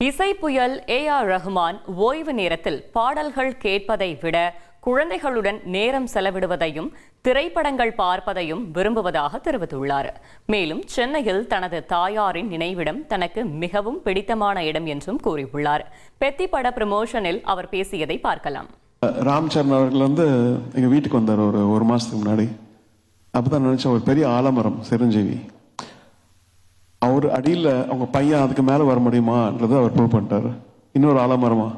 இசை புயல் ஏ.ஆர். ரஹ்மான் ஓய்வு நேரத்தில் பாடல்கள் கேட்பதை விட குழந்தைகளுடன் நேரம் செலவிடுவதையும் திரைப்படங்கள் பார்ப்பதையும் விரும்புவதாக தெரிவித்துள்ளார். மேலும் சென்னையில் தனது தாயாரின் நினைவிடம் தனக்கு மிகவும் பிடித்தமான இடம் என்றும் கூறியுள்ளார். பெத்தி பட ப்ரமோஷனில் அவர் பேசியதை பார்க்கலாம். ராம் சரண் அவர்கள் எங்க வீட்டுக்கு வந்தார் ஒரு மாசத்துக்கு முன்னாடி. அப்பதான் நினைச்சேன், ஒரு பெரிய ஆலமரம் சிரஞ்சீவி, அவர் அடியில் அவங்க பையன் அதுக்கு மேல வர முடியுமான்றது அவர் ப்ரூவ் பண்ணிட்டாரு. இன்னொரு ஆலமரமா.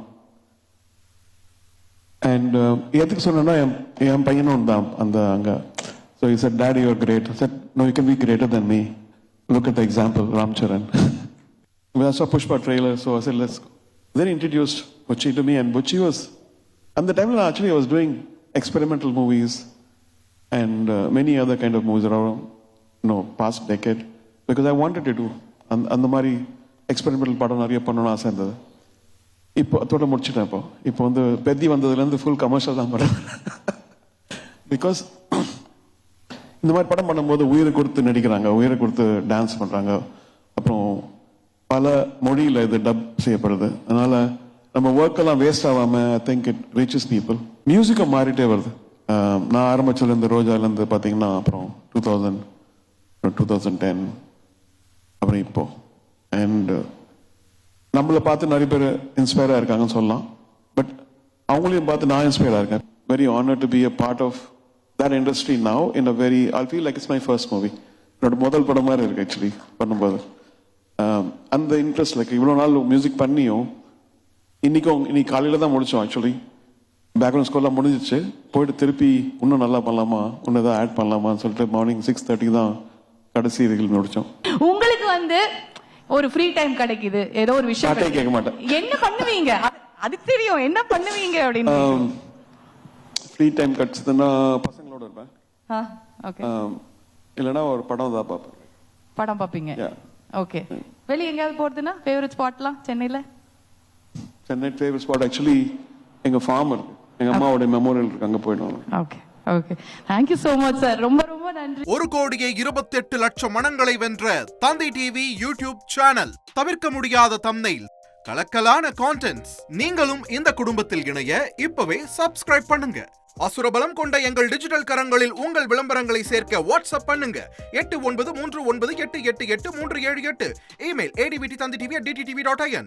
அண்ட் எதுக்கு சொன்னா, என் பையனும் தான் அந்த அங்க. So he said, "Daddy, you're great." I said, "No, you can be greater than me. Look at the example, Ram Charan." We saw Pushpa trailer, so I said, "Let's go." Then he introduced Butchi to me, and Butchi was, at the time actually I was doing experimental movies and many other kind of movies around, past decade, because I wanted to do அந்த மாதிரி experimental படம் நிறைய பண்ணணும்னு ஆசை இருந்தது. இப்போ அதோட முடிச்சுட்டேன். இப்போ பெத்தி வந்ததுலேருந்து ஃபுல் கமர்ஷியல் தான் படம். பிகாஸ் இந்த மாதிரி படம் பண்ணும்போது உயிரை கொடுத்து நடிக்கிறாங்க, உயிரை கொடுத்து டான்ஸ் பண்ணுறாங்க, அப்புறம் பல மொழியில் இது டப் செய்யப்படுது. அதனால நம்ம ஒர்க்கெல்லாம் வேஸ்ட் ஆகாமல் I think it reaches people. மியூசிக்கை மாறிட்டே வருது. நான் ஆரம்பிச்சதுலேருந்து ரோஜாலேருந்து பார்த்தீங்கன்னா அப்புறம் 2010 அப்புறம் இப்போ. அண்ட் நம்மளை பார்த்து நிறைய பேர் இன்ஸ்பயராக இருக்காங்கன்னு சொல்லலாம். பட் அவங்களையும் பார்த்து நான் இன்ஸ்பயராக இருக்கேன். Very honour to be a part of that industry now in a very I feel like it's my first movie. என்னோட முதல் படம் மாதிரி இருக்கு ஆக்சுவலி பண்ணும்போது. அந்த இன்ட்ரெஸ்ட் லைக் இவ்வளோ நாள் மியூசிக் பண்ணியும் இன்னைக்கு காலையில் தான் முடித்தோம். ஆக்சுவலி பேக்ரவுண்ட் ஸ்கோர்லாம் முடிஞ்சிச்சு. போயிட்டு திருப்பி இன்னும் நல்லா பண்ணலாமா, இன்னும் ஏதாவது ஆட் பண்ணலாமான்னு சொல்லிட்டு மார்னிங் 6:30 தான் கடைசி இதுகள் முடிச்சோம். உங்களுக்கு ஒரு ஃப்ரீ டைம் கிடைக்குது, ஏதோ ஒரு விஷயம் கேட்க மாட்டேன், என்ன பண்ணுவீங்க? அது தெரியும், என்ன பண்ணுவீங்க அப்படின்னு. ஃப்ரீ டைம் கிடைச்சதுன்னா பசங்களோட இருப்பேன். ஓகே. இல்லைன்னா ஒரு படம் தான் பார்ப்பேன். படம் பார்ப்பீங்க. ஓகே. வெளியே எங்கேயாவது போறதுன்னா ஃபேவரட் ஸ்பாட்லாம் சென்னையில? சென்னை ஃபேவரட் ஸ்பாட் ஆக்சுவலி எங்க ஃபார்ம் இருக்கு, எங்க அம்மாவோட மெமோரியல் இருக்கு, அங்க போயிடுவாங்க. Okay okay. Thank you so much sir. ரொம்ப ரொம்ப நன்றி. 1,28,00,000 மனங்களை வென்ற தந்தி டிவி யூடியூப் சேனல். தவிர்க்க முடியாத தம்ப்நெயில், கலக்கலான கான்டென்ட்ஸ். நீங்களும் இந்த குடும்பத்தில் இணைய இப்பவே சப்ஸ்கிரைப் பண்ணுங்க. அசுரபலம் கொண்ட எங்கள் டிஜிட்டல் கரங்களில் உங்கள் விளம்பரங்களை சேர்க்க வாட்ஸ்அப் பண்ணுங்க. 8939888838. Email advtthanditv@dttv.in.